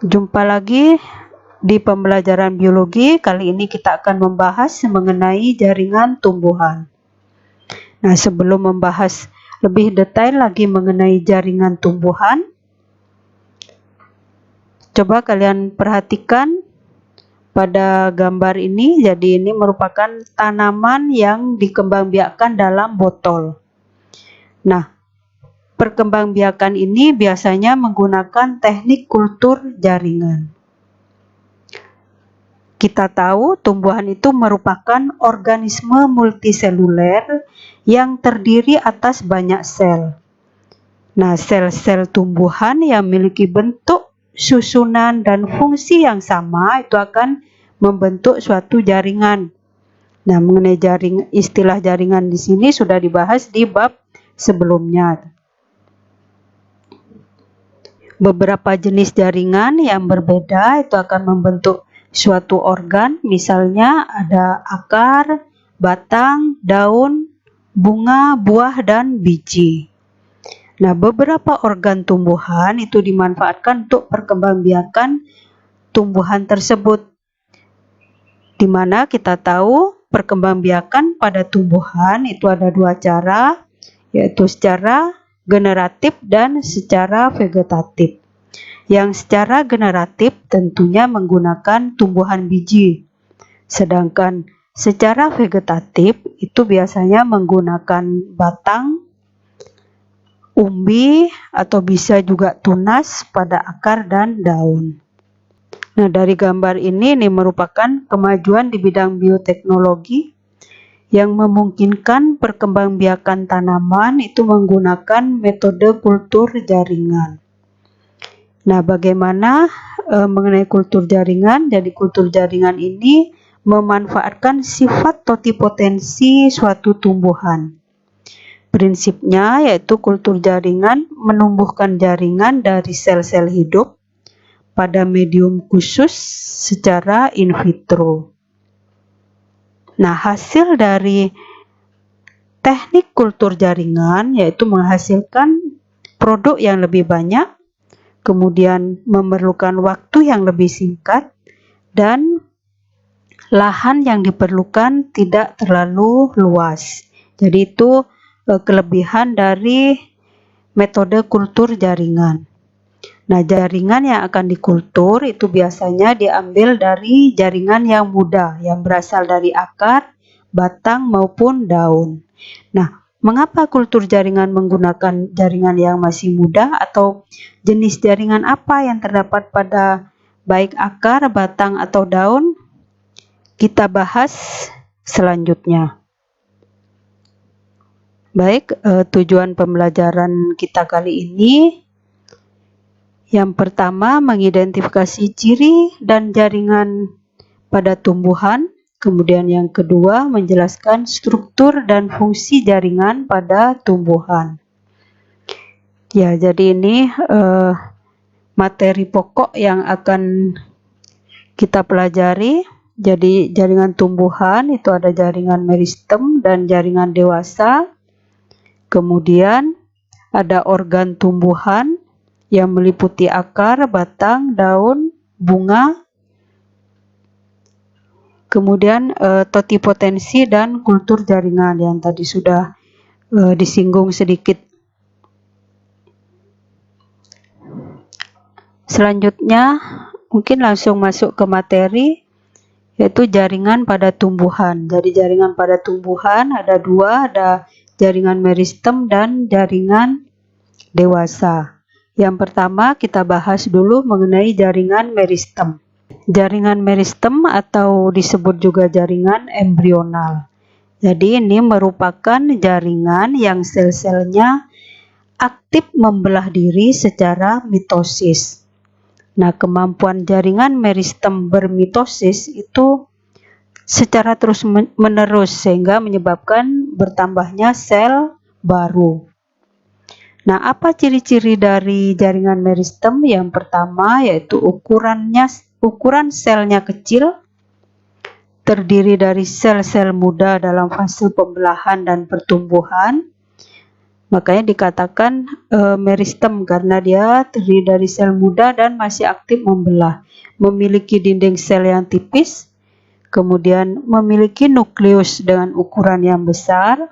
Jumpa lagi di pembelajaran biologi. Kali ini kita akan membahas mengenai jaringan tumbuhan. Nah, sebelum membahas lebih detail lagi mengenai jaringan tumbuhan, coba kalian perhatikan pada gambar ini. Jadi ini merupakan tanaman yang dikembangbiakkan dalam botol. Nah, perkembangbiakan ini biasanya menggunakan teknik kultur jaringan. Kita tahu tumbuhan itu merupakan organisme multiseluler yang terdiri atas banyak sel. Nah, sel-sel tumbuhan yang memiliki bentuk, susunan, dan fungsi yang sama itu akan membentuk suatu jaringan. Nah, mengenai istilah jaringan di sini sudah dibahas di bab sebelumnya. Beberapa jenis jaringan yang berbeda itu akan membentuk suatu organ, misalnya ada akar, batang, daun, bunga, buah, dan biji. Nah, beberapa organ tumbuhan itu dimanfaatkan untuk perkembangbiakan tumbuhan tersebut, di mana kita tahu perkembangbiakan pada tumbuhan itu ada dua cara, yaitu secara generatif dan secara vegetatif. Yang secara generatif tentunya menggunakan tumbuhan biji, sedangkan secara vegetatif itu biasanya menggunakan batang, umbi, atau bisa juga tunas pada akar dan daun. Nah, dari gambar ini merupakan kemajuan di bidang bioteknologi yang memungkinkan perkembangbiakan tanaman itu menggunakan metode kultur jaringan. Nah, bagaimana mengenai kultur jaringan? Jadi kultur jaringan ini memanfaatkan sifat totipotensi suatu tumbuhan. Prinsipnya yaitu kultur jaringan menumbuhkan jaringan dari sel-sel hidup pada medium khusus secara in vitro. Nah, hasil dari teknik kultur jaringan yaitu menghasilkan produk yang lebih banyak, kemudian memerlukan waktu yang lebih singkat, dan lahan yang diperlukan tidak terlalu luas. Jadi itu kelebihan dari metode kultur jaringan. Nah, jaringan yang akan dikultur itu biasanya diambil dari jaringan yang muda, yang berasal dari akar, batang, maupun daun. Nah, mengapa kultur jaringan menggunakan jaringan yang masih muda, atau jenis jaringan apa yang terdapat pada baik akar, batang, atau daun? Kita bahas selanjutnya. Baik, tujuan pembelajaran kita kali ini, yang pertama mengidentifikasi ciri dan jaringan pada tumbuhan, kemudian yang kedua menjelaskan struktur dan fungsi jaringan pada tumbuhan. Ya, jadi ini materi pokok yang akan kita pelajari. Jadi jaringan tumbuhan itu ada jaringan meristem dan jaringan dewasa. Kemudian ada organ tumbuhan yang meliputi akar, batang, daun, bunga. Kemudian totipotensi dan kultur jaringan yang tadi sudah disinggung sedikit. Selanjutnya mungkin langsung masuk ke materi, yaitu jaringan pada tumbuhan. Jadi jaringan pada tumbuhan ada dua, ada jaringan meristem dan jaringan dewasa. Yang pertama kita bahas dulu mengenai jaringan meristem. Jaringan meristem atau disebut juga jaringan embrional. Jadi ini merupakan jaringan yang sel-selnya aktif membelah diri secara mitosis. Nah, kemampuan jaringan meristem bermitosis itu secara terus-menerus sehingga menyebabkan bertambahnya sel baru. Nah, apa ciri-ciri dari jaringan meristem? Yang pertama yaitu ukuran selnya kecil, terdiri dari sel-sel muda dalam fase pembelahan dan pertumbuhan. Makanya dikatakan meristem karena dia terdiri dari sel muda dan masih aktif membelah. Memiliki dinding sel yang tipis, kemudian memiliki nukleus dengan ukuran yang besar,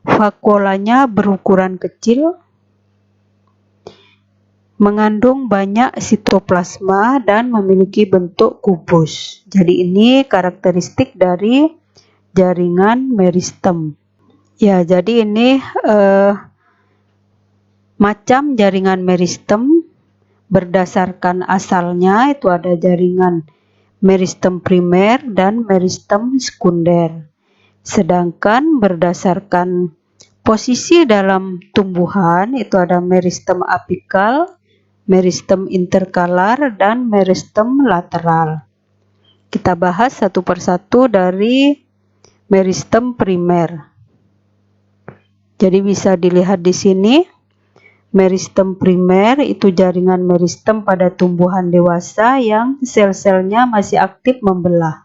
vakuolanya berukuran kecil, mengandung banyak sitoplasma dan memiliki bentuk kubus. Jadi ini karakteristik dari jaringan meristem. Ya, jadi ini macam jaringan meristem berdasarkan asalnya itu ada jaringan meristem primer dan meristem sekunder. Sedangkan berdasarkan posisi dalam tumbuhan itu ada meristem apikal, meristem interkalar, dan meristem lateral. Kita bahas satu persatu dari meristem primer. Jadi bisa dilihat di sini, meristem primer itu jaringan meristem pada tumbuhan dewasa yang sel-selnya masih aktif membelah.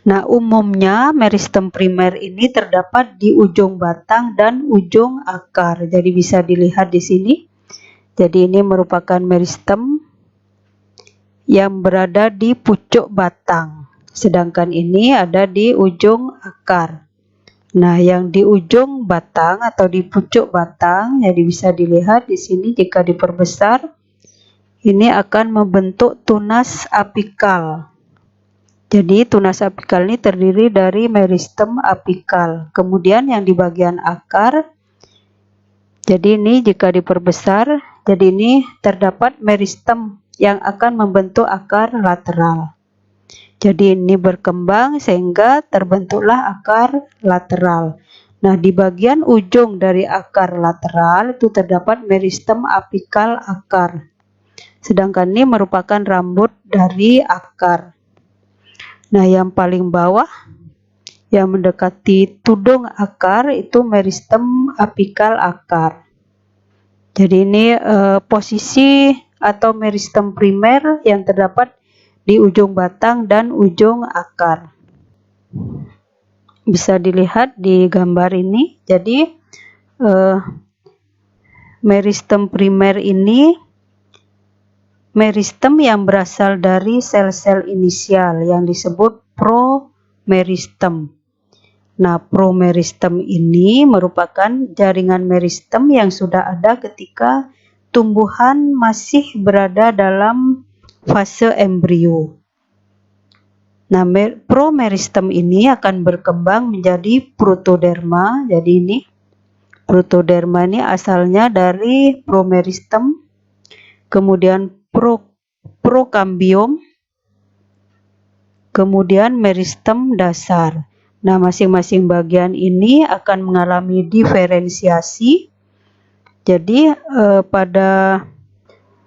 Nah, umumnya meristem primer ini terdapat di ujung batang dan ujung akar. Jadi bisa dilihat di sini. Jadi ini merupakan meristem yang berada di pucuk batang, sedangkan ini ada di ujung akar. Nah, yang di ujung batang atau di pucuk batang, jadi bisa dilihat di sini jika diperbesar, ini akan membentuk tunas apikal. Jadi tunas apikal ini terdiri dari meristem apikal. Kemudian yang di bagian akar, jadi ini jika diperbesar, jadi ini terdapat meristem yang akan membentuk akar lateral. Jadi ini berkembang sehingga terbentuklah akar lateral. Nah, di bagian ujung dari akar lateral itu terdapat meristem apikal akar. Sedangkan ini merupakan rambut dari akar. Nah, yang paling bawah yang mendekati tudung akar itu meristem apikal akar. Jadi ini posisi atau meristem primer yang terdapat di ujung batang dan ujung akar. Bisa dilihat di gambar ini. Jadi meristem primer ini meristem yang berasal dari sel-sel inisial yang disebut promeristem. Nah, promeristem ini merupakan jaringan meristem yang sudah ada ketika tumbuhan masih berada dalam fase embrio. Nah, promeristem ini akan berkembang menjadi protoderma. Jadi ini protoderma ini asalnya dari promeristem, kemudian prokambium, kemudian meristem dasar. Nah, masing-masing bagian ini akan mengalami diferensiasi. Jadi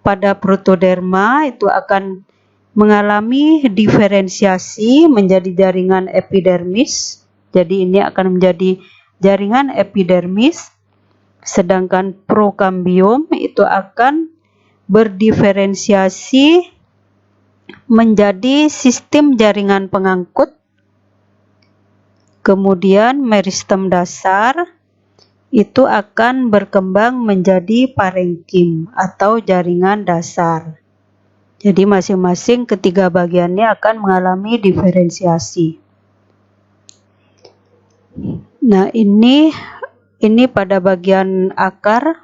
pada protoderma itu akan mengalami diferensiasi menjadi jaringan epidermis. Jadi ini akan menjadi jaringan epidermis. Sedangkan prokambium itu akan berdiferensiasi menjadi sistem jaringan pengangkut. Kemudian meristem dasar itu akan berkembang menjadi parenkim atau jaringan dasar. Jadi masing-masing ketiga bagiannya akan mengalami diferensiasi. Nah, ini pada bagian akar.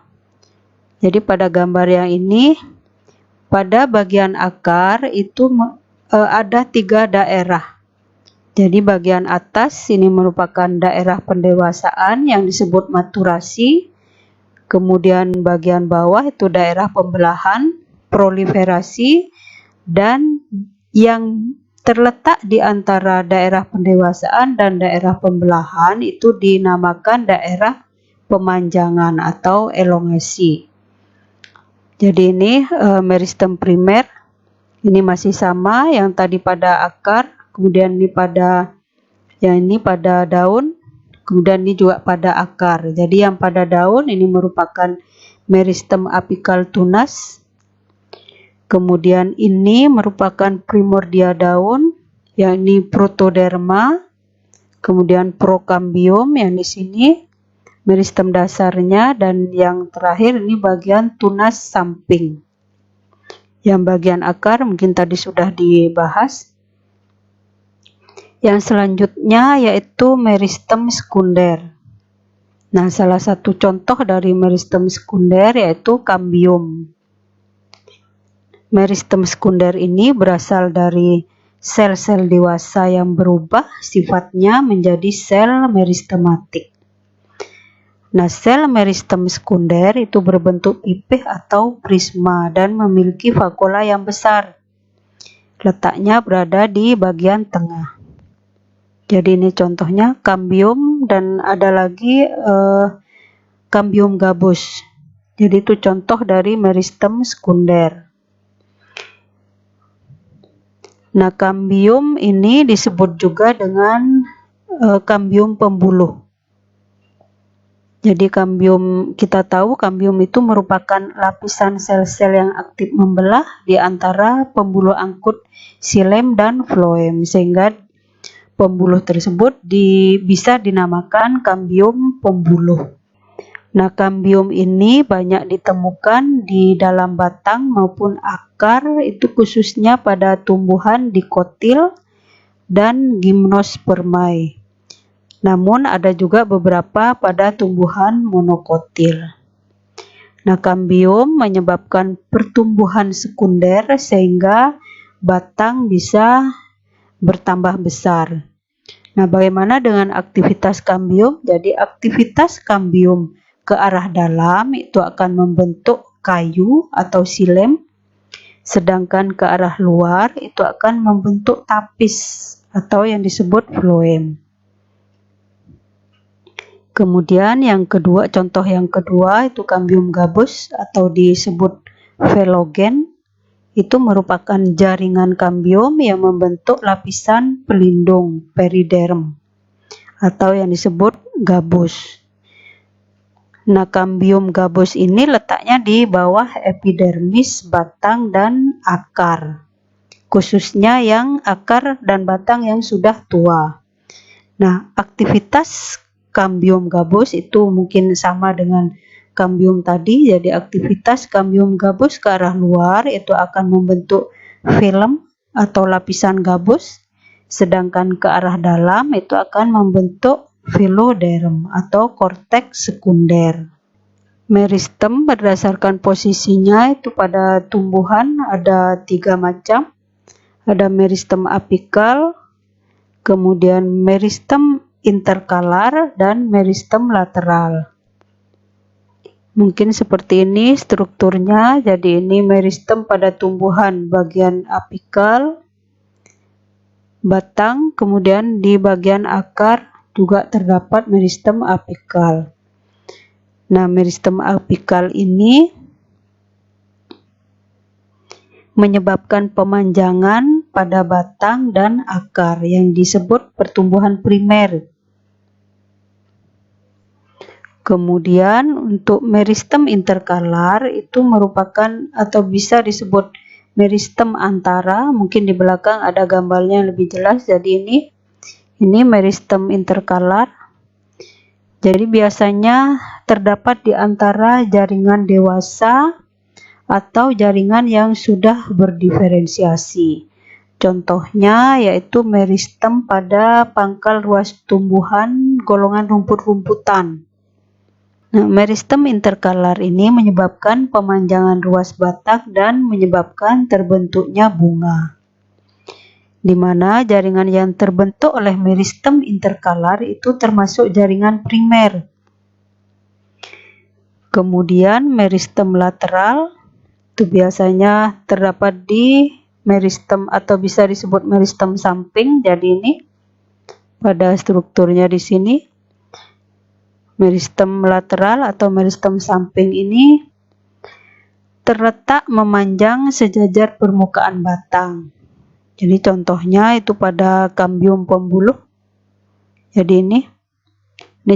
Jadi pada gambar yang ini, pada bagian akar itu ada 3 daerah. Jadi bagian atas ini merupakan daerah pendewasaan yang disebut maturasi. Kemudian bagian bawah itu daerah pembelahan, proliferasi, dan yang terletak di antara daerah pendewasaan dan daerah pembelahan itu dinamakan daerah pemanjangan atau elongasi. Jadi ini meristem primer, ini masih sama yang tadi pada akar. Kemudian ini pada daun, kemudian ini juga pada akar. Jadi yang pada daun ini merupakan meristem apikal tunas. Kemudian ini merupakan primordia daun, yang ini protoderma. Kemudian prokambium yang di sini meristem dasarnya, dan yang terakhir ini bagian tunas samping. Yang bagian akar mungkin tadi sudah dibahas. Yang selanjutnya yaitu meristem sekunder. Nah, salah satu contoh dari meristem sekunder yaitu kambium. Meristem sekunder ini berasal dari sel-sel dewasa yang berubah sifatnya menjadi sel meristematik. Nah, sel meristem sekunder itu berbentuk pipih atau prisma dan memiliki vakuola yang besar. Letaknya berada di bagian tengah. Jadi ini contohnya kambium, dan ada lagi kambium gabus. Jadi itu contoh dari meristem sekunder. Nah, kambium ini disebut juga dengan kambium pembuluh. Jadi kambium, kita tahu kambium itu merupakan lapisan sel-sel yang aktif membelah di antara pembuluh angkut xilem dan floem, sehingga pembuluh tersebut bisa dinamakan kambium pembuluh. Nah, kambium ini banyak ditemukan di dalam batang maupun akar, itu khususnya pada tumbuhan dikotil dan gymnospermae. Namun ada juga beberapa pada tumbuhan monokotil. Nah, kambium menyebabkan pertumbuhan sekunder sehingga batang bisa bertambah besar. Nah, bagaimana dengan aktivitas kambium? Jadi aktivitas kambium ke arah dalam itu akan membentuk kayu atau xilem, sedangkan ke arah luar itu akan membentuk tapis atau yang disebut floem. Kemudian yang kedua, contoh yang kedua itu kambium gabus atau disebut velogen. Itu merupakan jaringan kambium yang membentuk lapisan pelindung periderm atau yang disebut gabus. Nah, kambium gabus ini letaknya di bawah epidermis, batang, dan akar, khususnya yang akar dan batang yang sudah tua. Nah, aktivitas kambium gabus itu mungkin sama dengan kambium tadi. Jadi aktivitas kambium gabus ke arah luar itu akan membentuk film atau lapisan gabus, sedangkan ke arah dalam itu akan membentuk filoderm atau korteks sekunder. Meristem berdasarkan posisinya itu pada tumbuhan ada 3 macam. Ada meristem apikal, kemudian meristem interkalar, dan meristem lateral. Mungkin seperti ini strukturnya. Jadi ini meristem pada tumbuhan bagian apikal, batang, kemudian di bagian akar juga terdapat meristem apikal. Nah, meristem apikal ini menyebabkan pemanjangan pada batang dan akar yang disebut pertumbuhan primer. Kemudian untuk meristem interkalar itu merupakan atau bisa disebut meristem antara. Mungkin di belakang ada gambarnya yang lebih jelas. Jadi ini meristem interkalar. Jadi biasanya terdapat di antara jaringan dewasa atau jaringan yang sudah berdiferensiasi. Contohnya yaitu meristem pada pangkal ruas tumbuhan golongan rumput-rumputan. Nah, meristem interkalar ini menyebabkan pemanjangan ruas batang dan menyebabkan terbentuknya bunga. Di mana jaringan yang terbentuk oleh meristem interkalar itu termasuk jaringan primer. Kemudian meristem lateral itu biasanya terdapat di meristem atau bisa disebut meristem samping. Jadi ini pada strukturnya di sini. Meristem lateral atau meristem samping ini terletak memanjang sejajar permukaan batang. Jadi contohnya itu pada kambium pembuluh. Jadi ini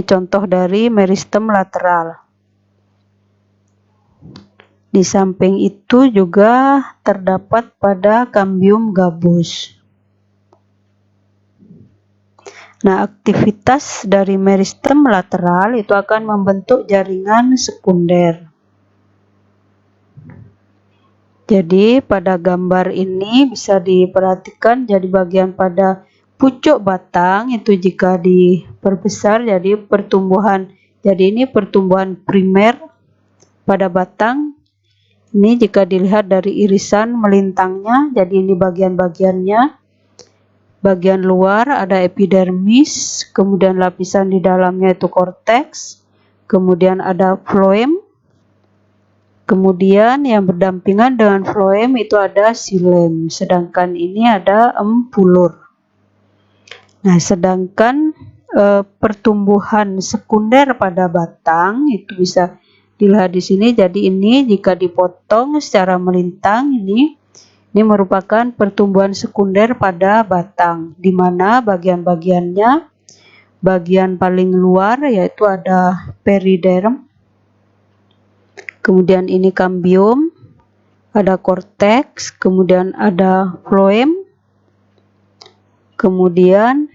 contoh dari meristem lateral. Di samping itu juga terdapat pada kambium gabus. Nah, aktivitas dari meristem lateral itu akan membentuk jaringan sekunder. Jadi pada gambar ini bisa diperhatikan, jadi bagian pada pucuk batang itu jika diperbesar jadi pertumbuhan. Jadi ini pertumbuhan primer pada batang. Ini jika dilihat dari irisan melintangnya, jadi ini bagian-bagiannya. Bagian luar ada epidermis, kemudian lapisan di dalamnya itu korteks, kemudian ada floem, kemudian yang berdampingan dengan floem itu ada xilem, sedangkan ini ada empulur. Nah, sedangkan pertumbuhan sekunder pada batang itu bisa dilihat di sini. Jadi ini jika dipotong secara melintang, ini merupakan pertumbuhan sekunder pada batang, di mana bagian-bagiannya, bagian paling luar yaitu ada periderm, kemudian ini kambium, ada korteks, kemudian ada floem, kemudian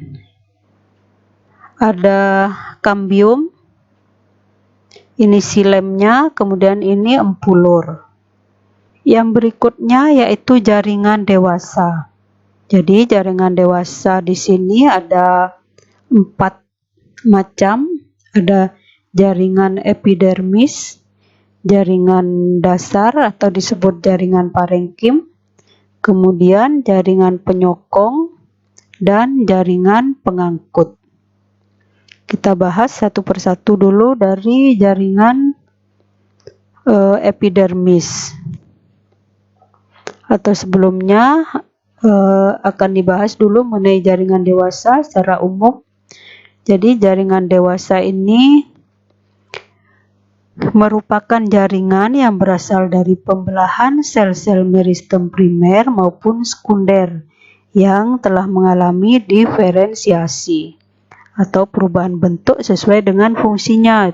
ada kambium, ini silemnya, kemudian ini empulur. Yang berikutnya yaitu jaringan dewasa. Jadi jaringan dewasa di sini ada 4 macam. Ada jaringan epidermis, jaringan dasar atau disebut jaringan parenkim, kemudian jaringan penyokong, dan jaringan pengangkut. Kita bahas satu persatu dulu dari jaringan epidermis. Atau sebelumnya akan dibahas dulu mengenai jaringan dewasa secara umum. Jadi jaringan dewasa ini merupakan jaringan yang berasal dari pembelahan sel-sel meristem primer maupun sekunder yang telah mengalami diferensiasi atau perubahan bentuk sesuai dengan fungsinya.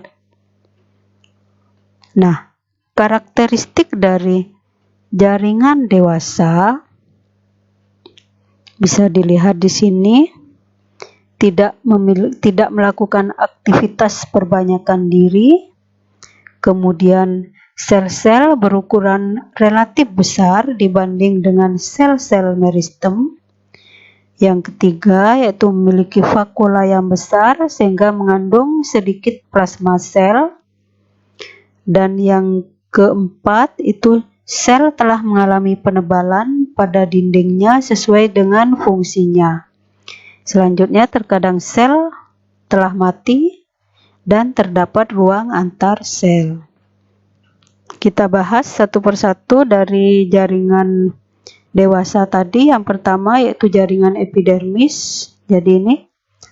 Nah, karakteristik dari jaringan dewasa bisa dilihat di sini, tidak melakukan aktivitas perbanyakan diri, kemudian sel-sel berukuran relatif besar dibanding dengan sel-sel meristem. Yang ketiga yaitu memiliki vakula yang besar sehingga mengandung sedikit plasma sel. Dan yang keempat itu sel telah mengalami penebalan pada dindingnya sesuai dengan fungsinya. Selanjutnya terkadang sel telah mati dan terdapat ruang antar sel. Kita bahas satu persatu dari jaringan dewasa tadi. Yang pertama yaitu jaringan epidermis. Jadi ini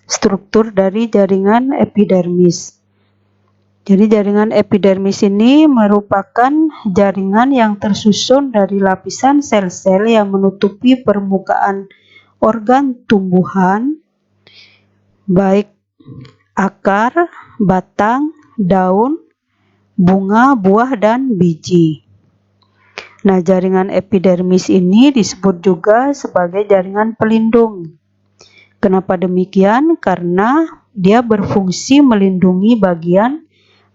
struktur dari jaringan epidermis. Jadi jaringan epidermis ini merupakan jaringan yang tersusun dari lapisan sel-sel yang menutupi permukaan organ tumbuhan, baik akar, batang, daun, bunga, buah, dan biji. Nah, jaringan epidermis ini disebut juga sebagai jaringan pelindung. Kenapa demikian? Karena dia berfungsi melindungi bagian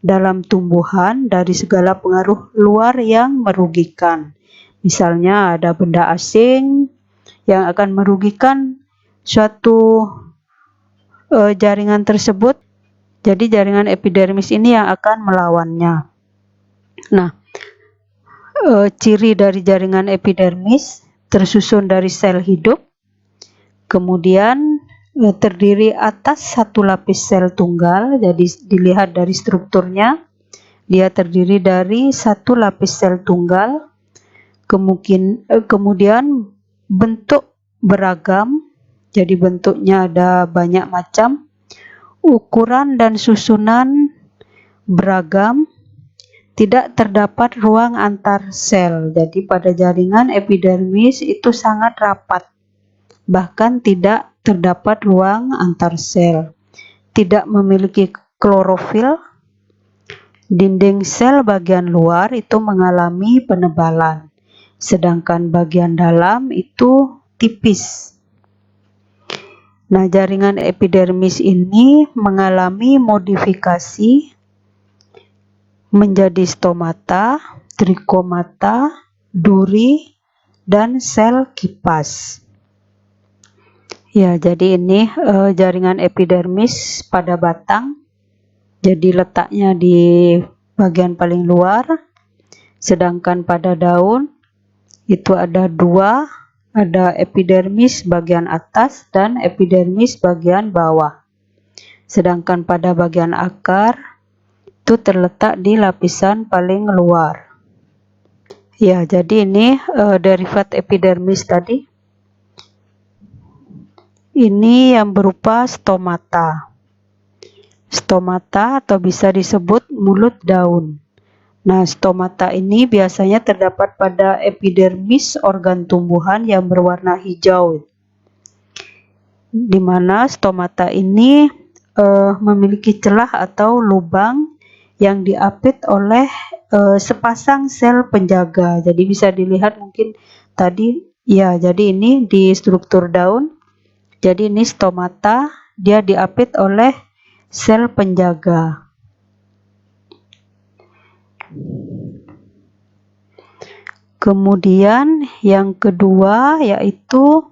dalam tumbuhan dari segala pengaruh luar yang merugikan. Misalnya ada benda asing yang akan merugikan suatu jaringan tersebut. Jadi jaringan epidermis ini yang akan melawannya. Nah, ciri dari jaringan epidermis tersusun dari sel hidup, kemudian terdiri atas satu lapis sel tunggal. Jadi dilihat dari strukturnya, dia terdiri dari satu lapis sel tunggal, kemudian bentuk beragam, jadi bentuknya ada banyak macam, ukuran dan susunan beragam, tidak terdapat ruang antar sel. Jadi pada jaringan epidermis itu sangat rapat, bahkan tidak terdapat ruang antar sel, tidak memiliki klorofil. Dinding sel bagian luar itu mengalami penebalan, sedangkan bagian dalam itu tipis. Nah, jaringan epidermis ini mengalami modifikasi menjadi stomata, trikomata, duri, dan sel kipas. Ya, jadi ini jaringan epidermis pada batang. Jadi letaknya di bagian paling luar, sedangkan pada daun itu ada dua, ada epidermis bagian atas dan epidermis bagian bawah. Sedangkan pada bagian akar itu terletak di lapisan paling luar. Ya, jadi ini derivat epidermis tadi. Ini yang berupa stomata. Stomata atau bisa disebut mulut daun. Nah, stomata ini biasanya terdapat pada epidermis organ tumbuhan yang berwarna hijau, di mana stomata ini memiliki celah atau lubang yang diapit oleh sepasang sel penjaga. Jadi bisa dilihat mungkin tadi, ya, jadi ini di struktur daun. Jadi ini stomata, dia diapit oleh sel penjaga. Kemudian yang kedua yaitu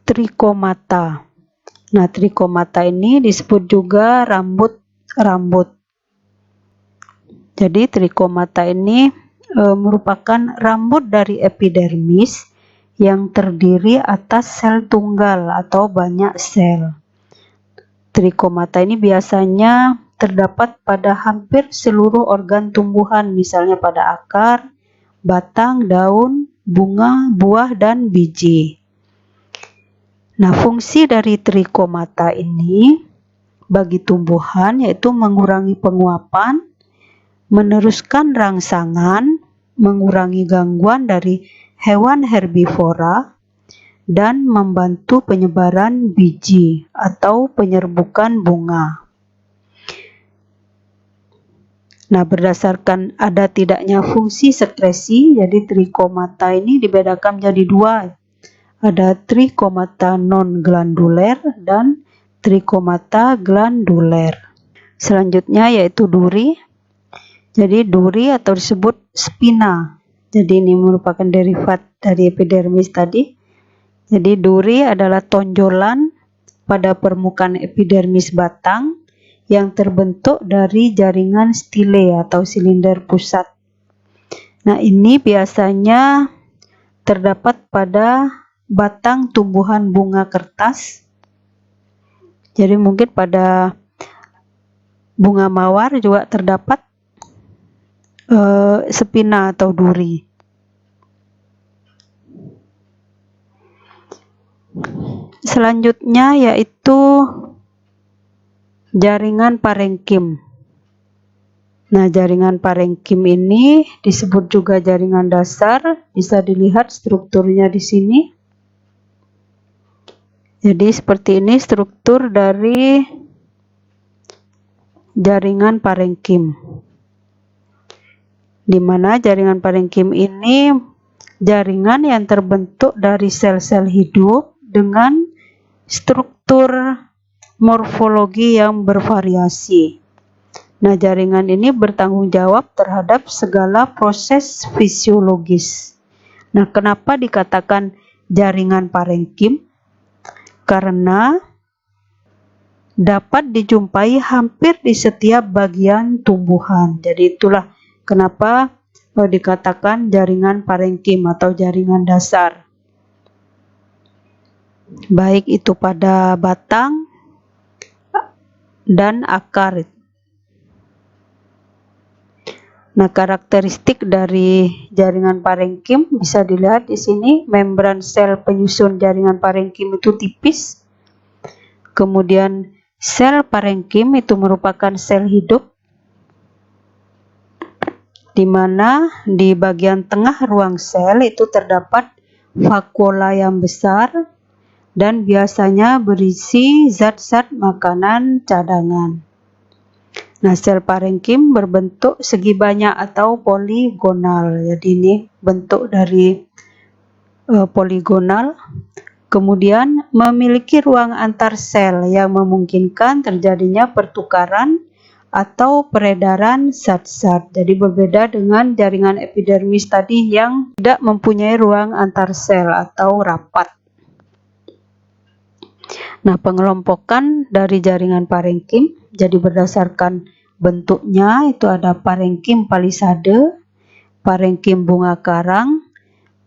trikomata. Nah, trikomata ini disebut juga rambut-rambut. Jadi trikomata ini merupakan rambut dari epidermis yang terdiri atas sel tunggal atau banyak sel. Trikomata ini biasanya terdapat pada hampir seluruh organ tumbuhan, misalnya pada akar, batang, daun, bunga, buah, dan biji. Nah, fungsi dari trikomata ini bagi tumbuhan yaitu mengurangi penguapan, meneruskan rangsangan, mengurangi gangguan dari hewan herbivora, dan membantu penyebaran biji atau penyerbukan bunga. Nah, berdasarkan ada tidaknya fungsi sekresi, jadi trikomata ini dibedakan menjadi dua. Ada trikomata non-glanduler dan trikomata glanduler. Selanjutnya yaitu duri. Jadi duri atau disebut spina. Jadi ini merupakan derivat dari epidermis tadi. Jadi duri adalah tonjolan pada permukaan epidermis batang yang terbentuk dari jaringan stile atau silinder pusat. Nah, ini biasanya terdapat pada batang tumbuhan bunga kertas. Jadi mungkin pada bunga mawar juga terdapat spina atau duri. Selanjutnya yaitu jaringan parenkim. Nah, jaringan parenkim ini disebut juga jaringan dasar, bisa dilihat strukturnya di sini. Jadi seperti ini struktur dari jaringan parenkim. Di mana jaringan parenkim ini jaringan yang terbentuk dari sel-sel hidup dengan struktur morfologi yang bervariasi. Nah, jaringan ini bertanggung jawab terhadap segala proses fisiologis. Nah, kenapa dikatakan jaringan parenkim? Karena dapat dijumpai hampir di setiap bagian tumbuhan. Jadi itulah kenapa dikatakan jaringan parenkim atau jaringan dasar. Baik itu pada batang dan akar. Nah, karakteristik dari jaringan parenkim bisa dilihat di sini. Membran sel penyusun jaringan parenkim itu tipis. Kemudian sel parenkim itu merupakan sel hidup, di mana di bagian tengah ruang sel itu terdapat vakuola yang besar dan biasanya berisi zat-zat makanan cadangan. Nah, sel parenkim berbentuk segi banyak atau poligonal. Jadi ini bentuk dari poligonal. Kemudian memiliki ruang antar sel yang memungkinkan terjadinya pertukaran atau peredaran zat-zat. Jadi berbeda dengan jaringan epidermis tadi yang tidak mempunyai ruang antar sel atau rapat. Nah, pengelompokan dari jaringan parenkim jadi berdasarkan bentuknya, itu ada parenkim palisade, parenkim bunga karang,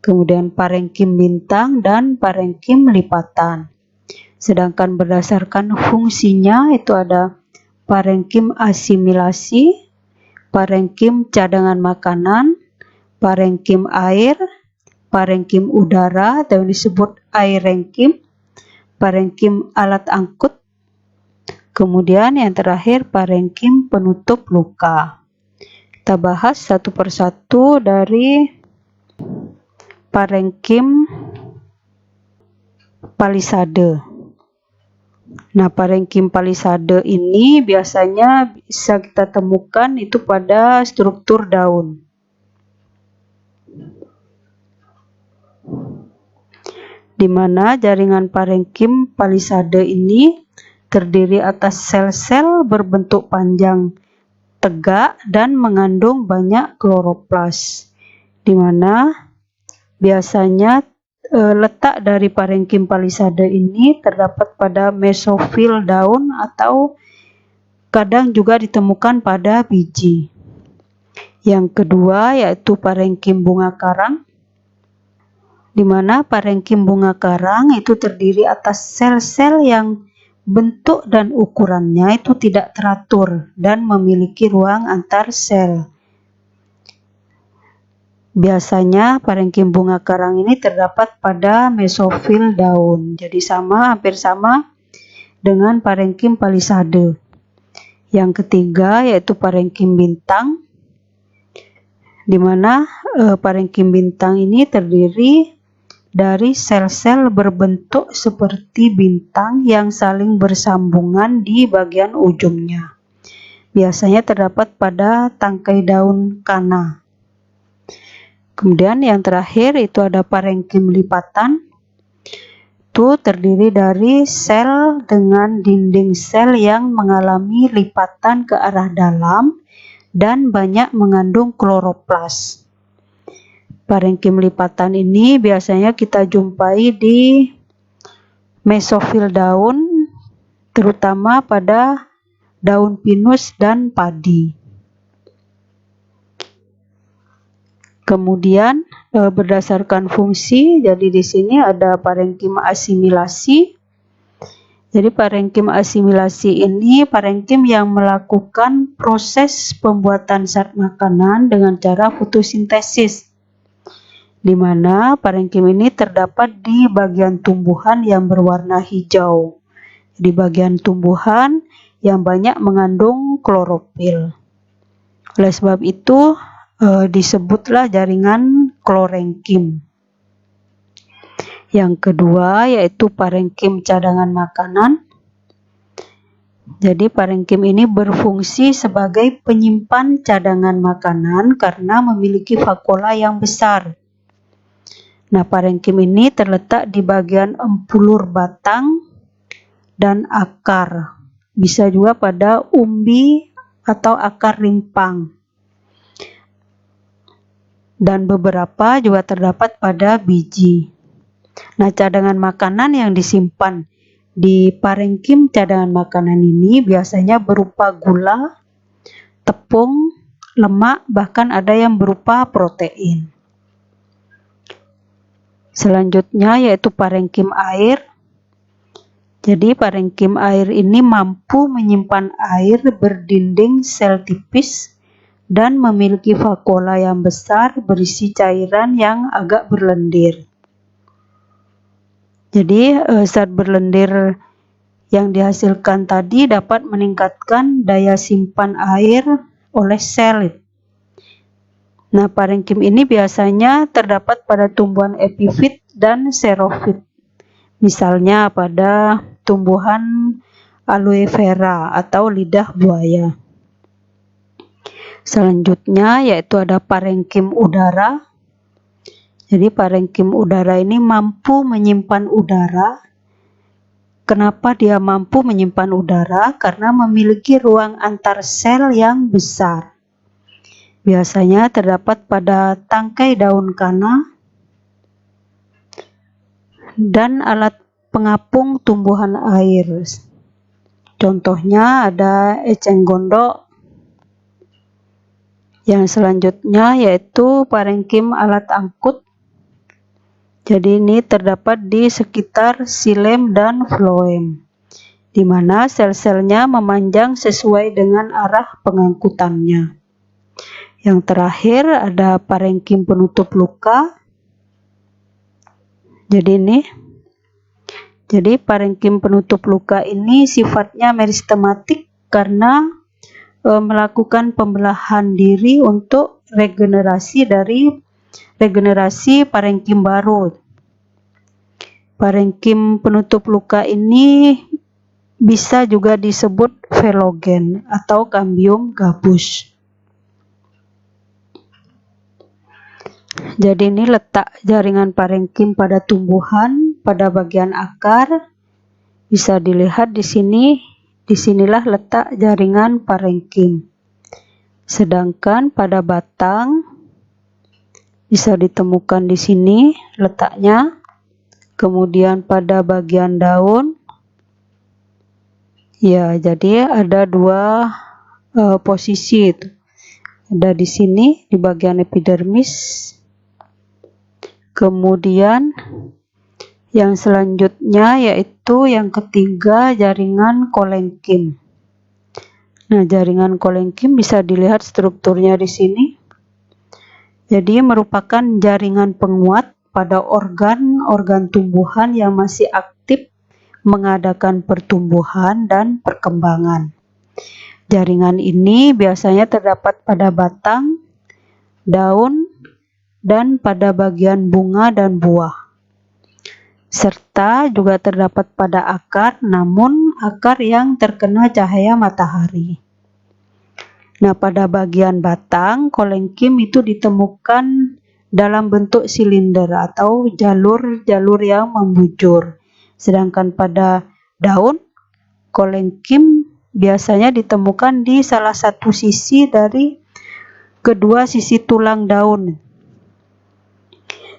kemudian parenkim bintang, dan parenkim lipatan. Sedangkan berdasarkan fungsinya itu ada parenkim asimilasi, parenkim cadangan makanan, parenkim air, parenkim udara atau disebut aerenkim, parenkim alat angkut, kemudian yang terakhir parenkim penutup luka. Kita bahas satu persatu dari parenkim palisade. Nah, parenkim palisade ini biasanya bisa kita temukan itu pada struktur daun. Di mana jaringan parenkim palisade ini terdiri atas sel-sel berbentuk panjang, tegak, dan mengandung banyak kloroplas. Di mana biasanya letak dari parenkim palisade ini terdapat pada mesofil daun atau kadang juga ditemukan pada biji. Yang kedua yaitu parenkim bunga karang, di mana parenkim bunga karang itu terdiri atas sel-sel yang bentuk dan ukurannya itu tidak teratur dan memiliki ruang antar sel. Biasanya parenkim bunga karang ini terdapat pada mesofil daun. Jadi hampir sama dengan parenkim palisade. Yang ketiga yaitu parenkim bintang, di mana parenkim bintang ini terdiri dari sel-sel berbentuk seperti bintang yang saling bersambungan di bagian ujungnya. Biasanya terdapat pada tangkai daun kana. Kemudian yang terakhir itu ada parenkim lipatan. Itu terdiri dari sel dengan dinding sel yang mengalami lipatan ke arah dalam dan banyak mengandung kloroplas. Parenkim lipatan ini biasanya kita jumpai di mesofil daun, terutama pada daun pinus dan padi. Kemudian berdasarkan fungsi, jadi di sini ada parenkim asimilasi. Jadi parenkim asimilasi ini parenkim yang melakukan proses pembuatan zat makanan dengan cara fotosintesis, di mana parenkim ini terdapat di bagian tumbuhan yang berwarna hijau. Di bagian tumbuhan yang banyak mengandung klorofil. Oleh sebab itu disebutlah jaringan klorenkim. Yang kedua yaitu parenkim cadangan makanan. Jadi parenkim ini berfungsi sebagai penyimpan cadangan makanan karena memiliki vakuola yang besar. Nah, parenkim ini terletak di bagian empulur batang dan akar. Bisa juga pada umbi atau akar rimpang. Dan beberapa juga terdapat pada biji. Nah, cadangan makanan yang disimpan di parenkim cadangan makanan ini biasanya berupa gula, tepung, lemak, bahkan ada yang berupa protein. Selanjutnya yaitu parenkim air. Jadi parenkim air ini mampu menyimpan air berdinding sel tipis dan memiliki vakuola yang besar berisi cairan yang agak berlendir. Jadi zat berlendir yang dihasilkan tadi dapat meningkatkan daya simpan air oleh sel. Nah, parenkim ini biasanya terdapat pada tumbuhan epifit dan xerofit. Misalnya pada tumbuhan aloe vera atau lidah buaya. Selanjutnya yaitu ada parenkim udara. Jadi parenkim udara ini mampu menyimpan udara. Kenapa dia mampu menyimpan udara? Karena memiliki ruang antar sel yang besar. Biasanya terdapat pada tangkai daun kana dan alat pengapung tumbuhan air. Contohnya ada eceng gondok. Yang selanjutnya yaitu parenkim alat angkut. Jadi ini terdapat di sekitar xilem dan floem, di mana sel-selnya memanjang sesuai dengan arah pengangkutannya. Yang terakhir ada parenkim penutup luka. Jadi parenkim penutup luka ini sifatnya meristematik karena melakukan pembelahan diri untuk regenerasi parenkim baru. Parenkim penutup luka ini bisa juga disebut velogen atau cambium gabus. Jadi ini letak jaringan parenkim pada tumbuhan, pada bagian akar. Bisa dilihat di sini, disinilah letak jaringan parenkim. Sedangkan pada batang bisa ditemukan di sini letaknya. Kemudian pada bagian daun, ya, jadi ada dua posisi itu. Ada di sini di bagian epidermis. Kemudian yang selanjutnya yaitu yang ketiga, jaringan kolenkim. Nah, jaringan kolenkim bisa dilihat strukturnya di sini. Jadi merupakan jaringan penguat pada organ-organ tumbuhan yang masih aktif mengadakan pertumbuhan dan perkembangan. Jaringan ini biasanya terdapat pada batang, daun, dan pada bagian bunga dan buah. Serta juga terdapat pada akar, namun akar yang terkena cahaya matahari. Nah, pada bagian batang, kolenkim itu ditemukan dalam bentuk silinder atau jalur-jalur yang membujur. Sedangkan pada daun, kolenkim biasanya ditemukan di salah satu sisi dari kedua sisi tulang daun.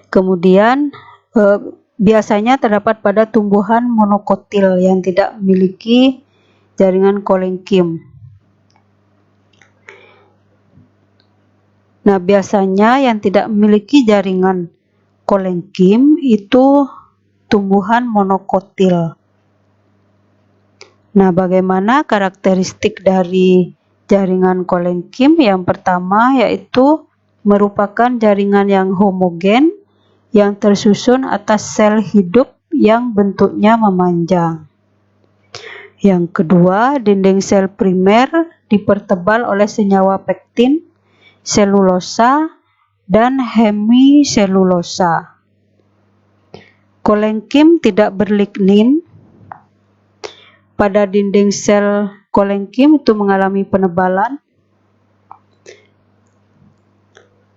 Kemudian biasanya terdapat pada tumbuhan monokotil yang tidak memiliki jaringan kolenkim. Nah, biasanya yang tidak memiliki jaringan kolenkim itu tumbuhan monokotil. Nah, bagaimana karakteristik dari jaringan kolenkim? Yang pertama yaitu merupakan jaringan yang homogen yang tersusun atas sel hidup yang bentuknya memanjang. Yang kedua, dinding sel primer dipertebal oleh senyawa pektin, selulosa, dan hemiselulosa. Kolenkim tidak berlignin. Pada dinding sel kolenkim itu mengalami penebalan,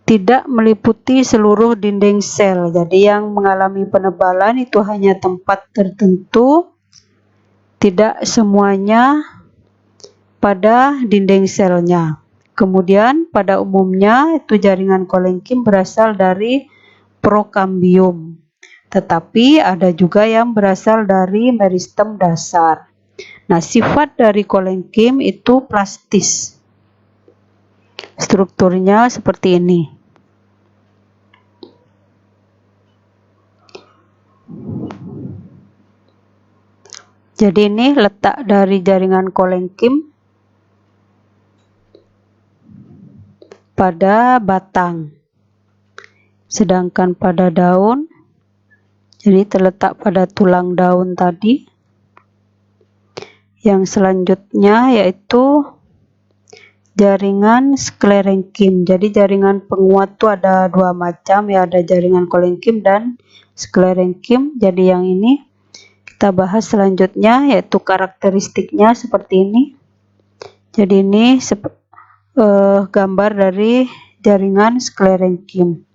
tidak meliputi seluruh dinding sel. Jadi yang mengalami penebalan itu hanya tempat tertentu, tidak semuanya pada dinding selnya. Kemudian pada umumnya itu jaringan kolenkim berasal dari prokambium, tetapi ada juga yang berasal dari meristem dasar. Nah, sifat dari kolenkim itu plastis. Strukturnya seperti ini. Jadi ini letak dari jaringan kolenkim pada batang. Sedangkan pada daun, jadi terletak pada tulang daun tadi. Yang selanjutnya yaitu jaringan sklerenkim. Jadi jaringan penguat itu ada dua macam, ya, ada jaringan kolenkim dan sklerenkim. Jadi yang ini kita bahas selanjutnya, yaitu karakteristiknya seperti ini. Jadi ini gambar dari jaringan sklerenkim.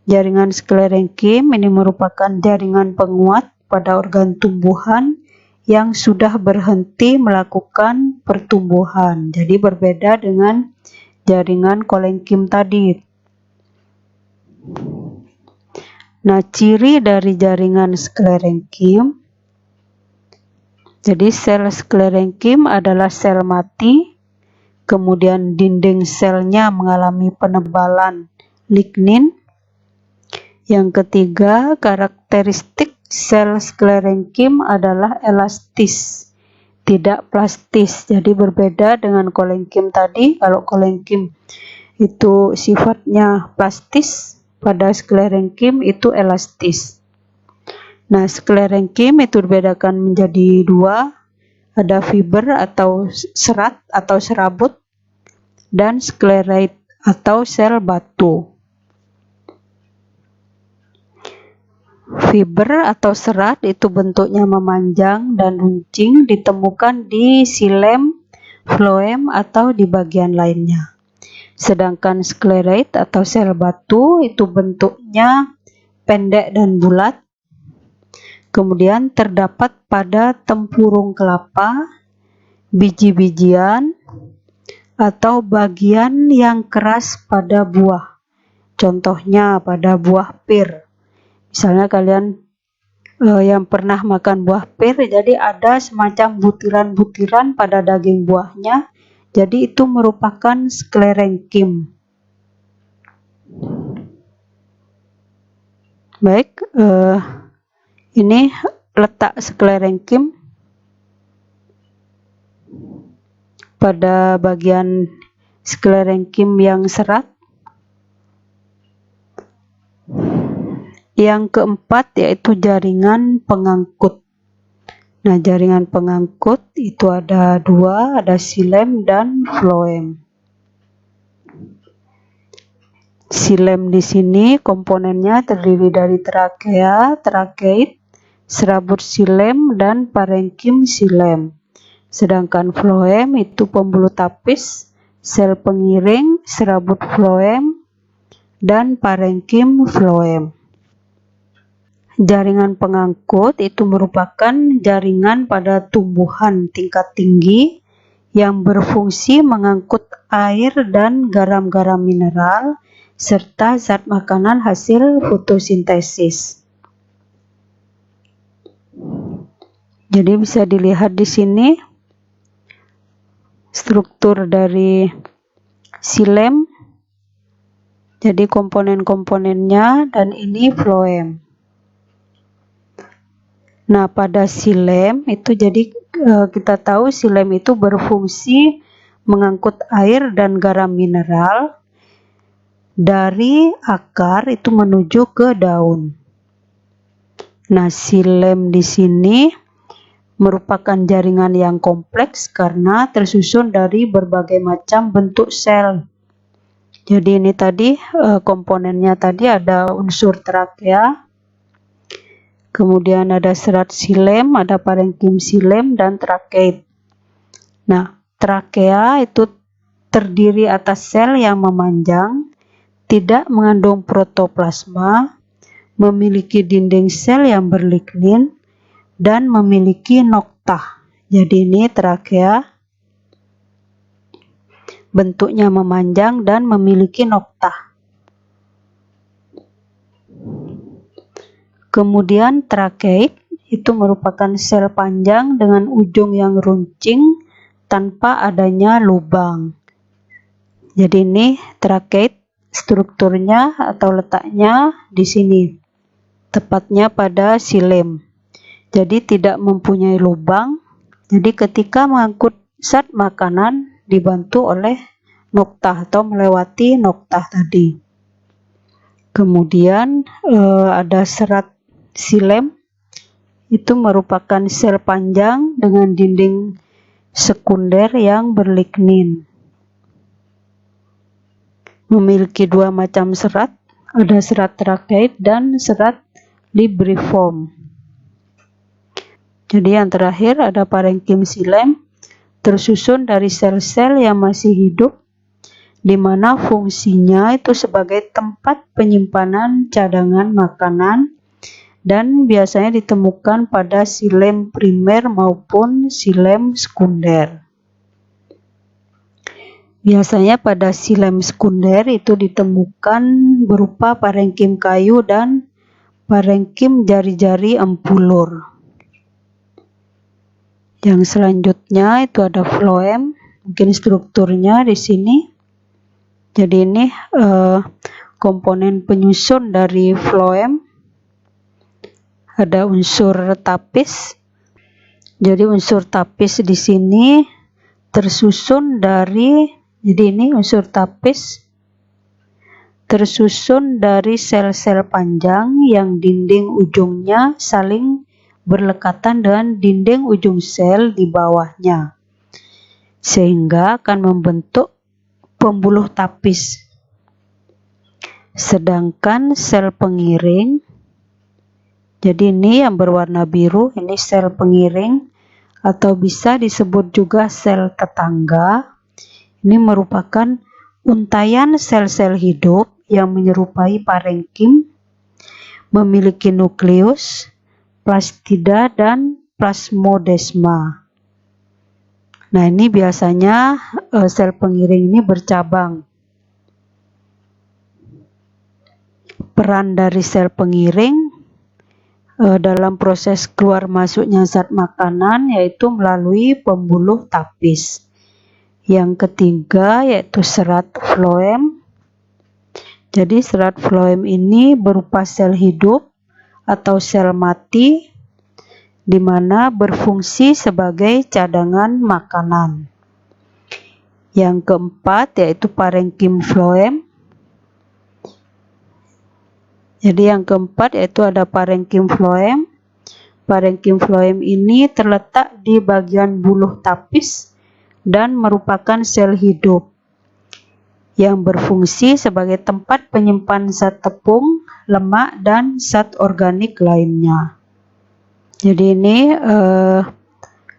Jaringan sklerenkim ini merupakan jaringan penguat pada organ tumbuhan yang sudah berhenti melakukan pertumbuhan. Jadi berbeda dengan jaringan kolenkim tadi. Nah, ciri dari jaringan sklerenkim, jadi sel sklerenkim adalah sel mati, kemudian dinding selnya mengalami penebalan lignin. Yang ketiga, karakteristik sel sklerenkim adalah elastis, tidak plastis. Jadi berbeda dengan kolenkim tadi. Kalau kolenkim itu sifatnya plastis, pada sklerenkim itu elastis. Nah, sklerenkim itu dibedakan menjadi dua, ada fiber atau serat atau serabut, dan skleroid atau sel batu. Fiber atau serat itu bentuknya memanjang dan runcing, ditemukan di xilem, floem, atau di bagian lainnya. Sedangkan skleroid atau sel batu itu bentuknya pendek dan bulat, kemudian terdapat pada tempurung kelapa, biji-bijian, atau bagian yang keras pada buah. Contohnya pada buah pir. Misalnya kalian yang pernah makan buah pir, jadi ada semacam butiran-butiran pada daging buahnya, jadi itu merupakan sklerenkim. Baik, ini letak sklerenkim pada bagian sklerenkim yang serat. Yang keempat yaitu jaringan pengangkut. Nah, jaringan pengangkut itu ada dua, ada xilem dan floem. Xilem di sini komponennya terdiri dari trakea, trakeid, serabut xilem, dan parenkim xilem. Sedangkan floem itu pembuluh tapis, sel pengiring, serabut floem, dan parenkim floem. Jaringan pengangkut itu merupakan jaringan pada tumbuhan tingkat tinggi yang berfungsi mengangkut air dan garam-garam mineral serta zat makanan hasil fotosintesis. Jadi bisa dilihat di sini struktur dari xilem, jadi komponen-komponennya, dan ini floem. Nah, pada xilem itu jadi kita tahu xilem itu berfungsi mengangkut air dan garam mineral dari akar itu menuju ke daun. Nah, xilem di sini merupakan jaringan yang kompleks karena tersusun dari berbagai macam bentuk sel. Jadi ini tadi komponennya tadi ada unsur trakea, kemudian ada serat xilem, ada parenkim xilem, dan trakeid. Nah, trakea itu terdiri atas sel yang memanjang, tidak mengandung protoplasma, memiliki dinding sel yang berlignin, dan memiliki noktah. Jadi ini trakea, bentuknya memanjang dan memiliki noktah. Kemudian trakeid itu merupakan sel panjang dengan ujung yang runcing tanpa adanya lubang. Jadi ini trakeid, strukturnya atau letaknya di sini, tepatnya pada xilem. Jadi tidak mempunyai lubang. Jadi ketika mengangkut zat makanan dibantu oleh noktah atau melewati noktah tadi. Kemudian ada serat xilem, itu merupakan sel panjang dengan dinding sekunder yang berlignin. Memiliki dua macam serat, ada serat trakeid dan serat libriform. Jadi yang terakhir ada parenkim xilem, tersusun dari sel-sel yang masih hidup di mana fungsinya itu sebagai tempat penyimpanan cadangan makanan dan biasanya ditemukan pada xilem primer maupun xilem sekunder. Biasanya pada xilem sekunder itu ditemukan berupa parenkim kayu dan parenkim jari-jari empulur. Yang selanjutnya itu ada floem, mungkin strukturnya di sini. Jadi ini komponen penyusun dari floem. Ada unsur tapis. Jadi unsur tapis di sini tersusun dari, jadi ini unsur tapis tersusun dari sel-sel panjang yang dinding ujungnya saling berlekatan dengan dinding ujung sel di bawahnya, sehingga akan membentuk pembuluh tapis. Sedangkan sel pengiring, jadi ini yang berwarna biru, ini sel pengiring atau bisa disebut juga sel tetangga. Ini merupakan untayan sel-sel hidup yang menyerupai parenkim, memiliki nukleus, plastida, dan plasmodesma. Nah, ini biasanya sel pengiring ini bercabang. Peran dari sel pengiring dalam proses keluar masuknya zat makanan yaitu melalui pembuluh tapis. Yang ketiga yaitu serat floem. Jadi serat floem ini berupa sel hidup atau sel mati di mana berfungsi sebagai cadangan makanan. Yang keempat yaitu parenkim floem. Jadi yang keempat yaitu ada parenkim floem. Parenkim floem ini terletak di bagian buluh tapis dan merupakan sel hidup yang berfungsi sebagai tempat penyimpan zat tepung, lemak, dan zat organik lainnya. Jadi ini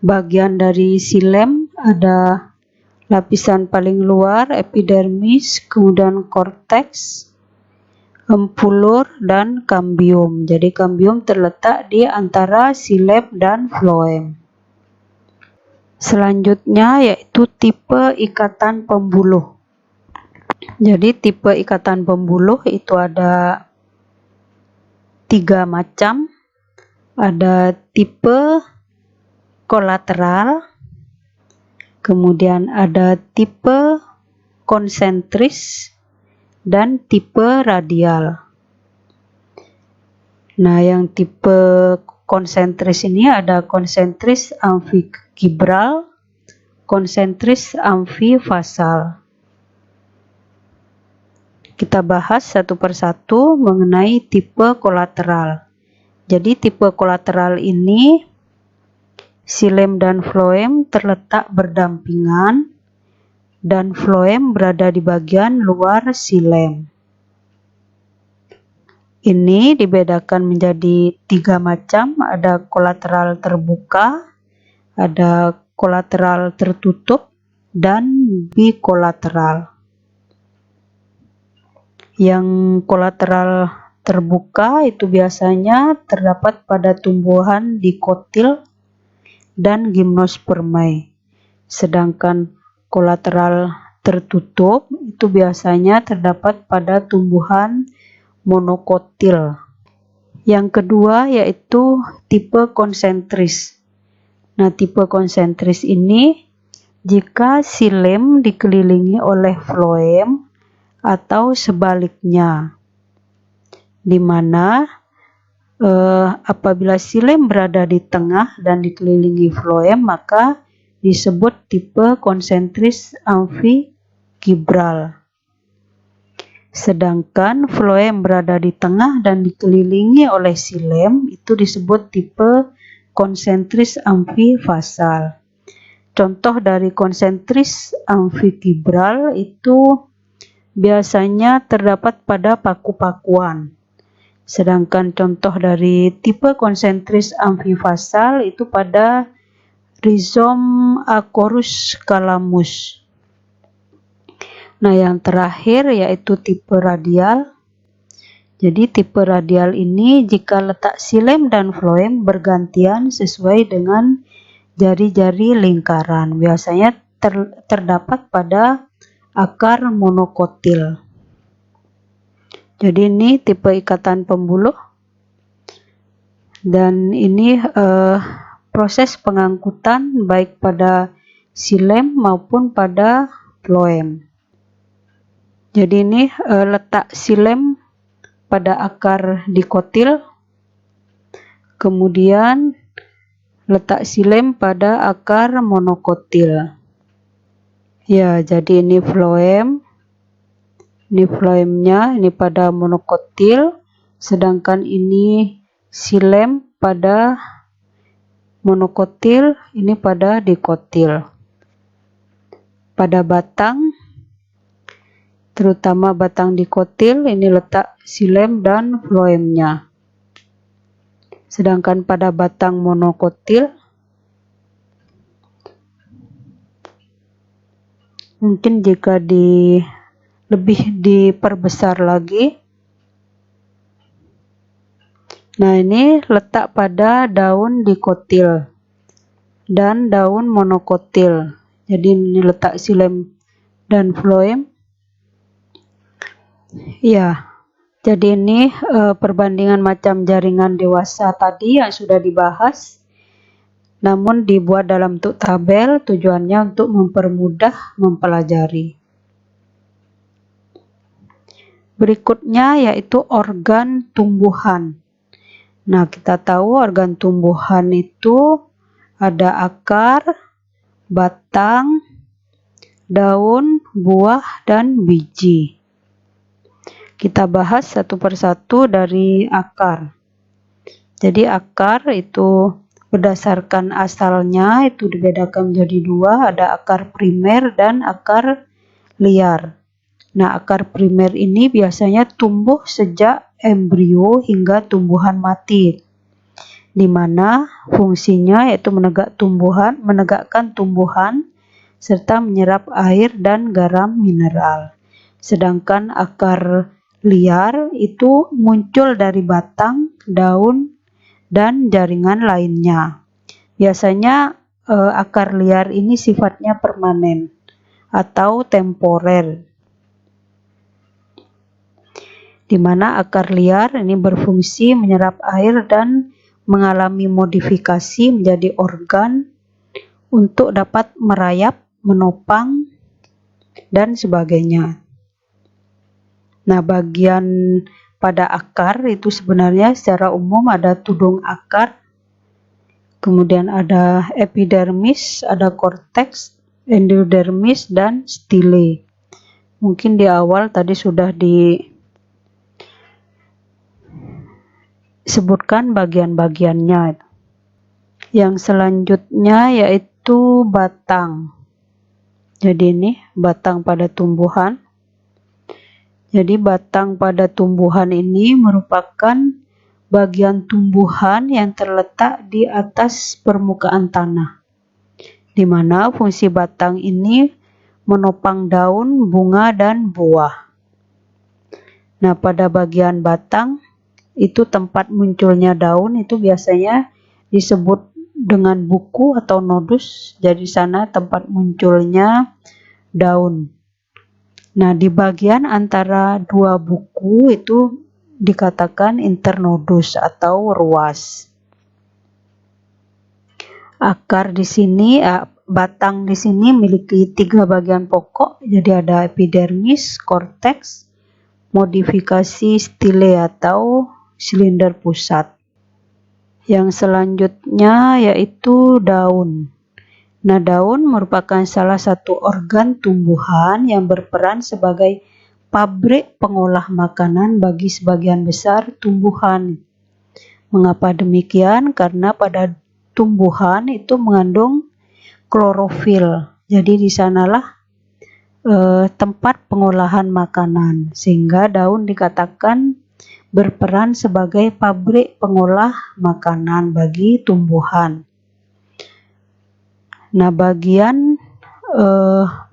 bagian dari xilem, ada lapisan paling luar, epidermis, kemudian korteks, empulur, dan kambium. Jadi kambium terletak di antara xilem dan floem. Selanjutnya yaitu tipe ikatan pembuluh. Jadi tipe ikatan pembuluh itu ada 3 macam. Ada tipe kolateral, kemudian ada tipe konsentris, dan tipe radial. Nah, yang tipe konsentris ini ada konsentris amfikibral, konsentris amfifasal. Kita bahas satu persatu mengenai tipe kolateral. Jadi tipe kolateral ini xilem dan floem terletak berdampingan dan floem berada di bagian luar xilem. Ini dibedakan menjadi 3 macam, ada kolateral terbuka, ada kolateral tertutup, dan bikolateral. Yang kolateral terbuka itu biasanya terdapat pada tumbuhan dikotil dan gymnospermae. Sedangkan kolateral tertutup itu biasanya terdapat pada tumbuhan monokotil. Yang kedua yaitu tipe konsentris. Nah, tipe konsentris ini jika xilem dikelilingi oleh floem atau sebaliknya, di mana apabila xilem berada di tengah dan dikelilingi floem maka disebut tipe konsentris amfikibral. Sedangkan floem berada di tengah dan dikelilingi oleh xilem itu disebut tipe konsentris amfifasal. Contoh dari konsentris amfikibral itu biasanya terdapat pada paku-pakuan. Sedangkan contoh dari tipe konsentris amfifasal itu pada Rhizome Acorus calamus. Nah, yang terakhir yaitu tipe radial. Jadi tipe radial ini jika letak xilem dan floem bergantian sesuai dengan jari-jari lingkaran. Biasanya terdapat pada akar monokotil. Jadi ini tipe ikatan pembuluh. Dan ini proses pengangkutan baik pada xilem maupun pada floem. Jadi ini letak xilem pada akar dikotil, kemudian letak xilem pada akar monokotil. Ya, jadi ini floemnya, ini pada monokotil, sedangkan ini xilem pada monokotil, ini pada dikotil. Pada batang, terutama batang dikotil, ini letak xilem dan floemnya. Sedangkan pada batang monokotil, mungkin jika lebih diperbesar lagi. Nah, ini letak pada daun dikotil dan daun monokotil. Jadi ini letak xilem dan floem. Ya, jadi ini perbandingan macam jaringan dewasa tadi yang sudah dibahas, namun dibuat dalam bentuk tabel, tujuannya untuk mempermudah mempelajari. Berikutnya yaitu organ tumbuhan. Nah, kita tahu organ tumbuhan itu ada akar, batang, daun, buah, dan biji. Kita bahas satu persatu dari akar. Jadi akar itu berdasarkan asalnya itu dibedakan menjadi dua, ada akar primer dan akar liar. Nah, akar primer ini biasanya tumbuh sejak embrio hingga tumbuhan mati, di mana fungsinya yaitu menegakkan tumbuhan serta menyerap air dan garam mineral. Sedangkan akar liar itu muncul dari batang, daun, dan jaringan lainnya. Biasanya akar liar ini sifatnya permanen atau temporer, di mana akar liar ini berfungsi menyerap air dan mengalami modifikasi menjadi organ untuk dapat merayap, menopang, dan sebagainya. Nah, bagian pada akar itu sebenarnya secara umum ada tudung akar, kemudian ada epidermis, ada korteks, endodermis, dan stele. Mungkin di awal tadi sudah disebutkan bagian-bagiannya. Yang selanjutnya yaitu batang. Jadi ini batang pada tumbuhan. Jadi batang pada tumbuhan ini merupakan bagian tumbuhan yang terletak di atas permukaan tanah, di mana fungsi batang ini menopang daun, bunga, dan buah. Nah, pada bagian batang itu tempat munculnya daun itu biasanya disebut dengan buku atau nodus. Jadi sana tempat munculnya daun. Nah, di bagian antara dua buku itu dikatakan internodus atau ruas. Akar di sini, batang di sini memiliki 3 bagian pokok. Jadi ada epidermis, korteks, modifikasi stele atau silinder pusat. Yang selanjutnya yaitu daun. Nah, daun merupakan salah satu organ tumbuhan yang berperan sebagai pabrik pengolah makanan bagi sebagian besar tumbuhan. Mengapa demikian? Karena pada tumbuhan itu mengandung klorofil. Jadi di sanalah tempat pengolahan makanan, sehingga daun dikatakan berperan sebagai pabrik pengolah makanan bagi tumbuhan. Nah, bagian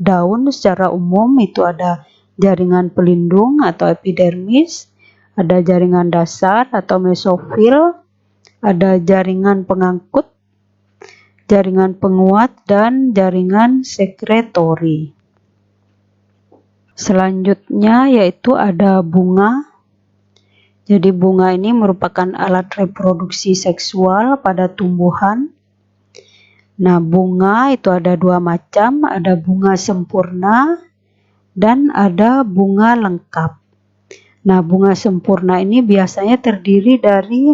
daun secara umum itu ada jaringan pelindung atau epidermis, ada jaringan dasar atau mesofil, ada jaringan pengangkut, jaringan penguat, dan jaringan sekretori. Selanjutnya yaitu ada bunga. Jadi bunga ini merupakan alat reproduksi seksual pada tumbuhan. Nah, bunga itu ada dua macam, ada bunga sempurna dan ada bunga lengkap. Nah, bunga sempurna ini biasanya terdiri dari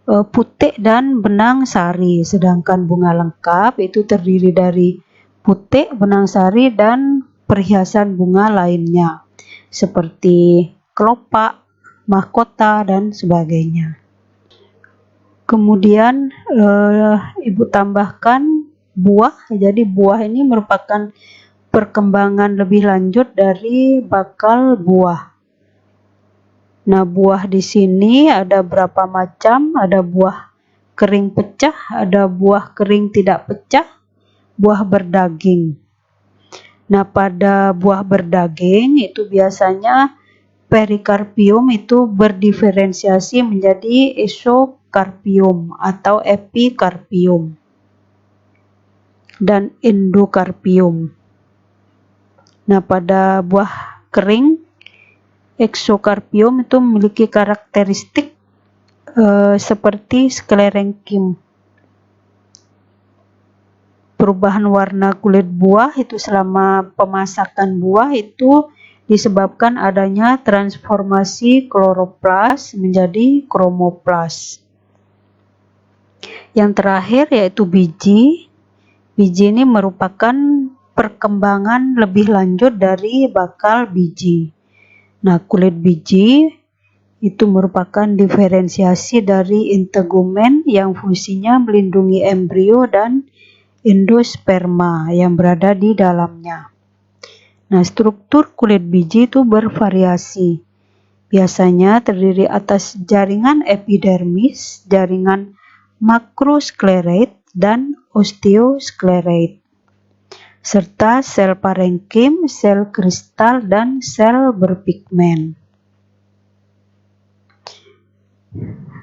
putik dan benang sari, sedangkan bunga lengkap itu terdiri dari putik, benang sari, dan perhiasan bunga lainnya seperti kelopak, mahkota, dan sebagainya. Kemudian Ibu tambahkan buah. Jadi buah ini merupakan perkembangan lebih lanjut dari bakal buah. Nah, buah di sini ada berapa macam? Ada buah kering pecah, ada buah kering tidak pecah, buah berdaging. Nah, pada buah berdaging itu biasanya perikarpium itu berdiferensiasi menjadi esokarpium atau epikarpium dan endokarpium. Nah, pada buah kering eksokarpium itu memiliki karakteristik seperti sklerenkim. Perubahan warna kulit buah itu selama pemasakan buah itu disebabkan adanya transformasi kloroplas menjadi kromoplas. Yang terakhir yaitu biji. Biji ini merupakan perkembangan lebih lanjut dari bakal biji. Nah, kulit biji itu merupakan diferensiasi dari integumen yang fungsinya melindungi embrio dan endosperma yang berada di dalamnya. Nah, struktur kulit biji itu bervariasi. Biasanya terdiri atas jaringan epidermis, jaringan makroskleroid, dan osteoskleroid, serta sel parenkim, sel kristal, dan sel berpigmen.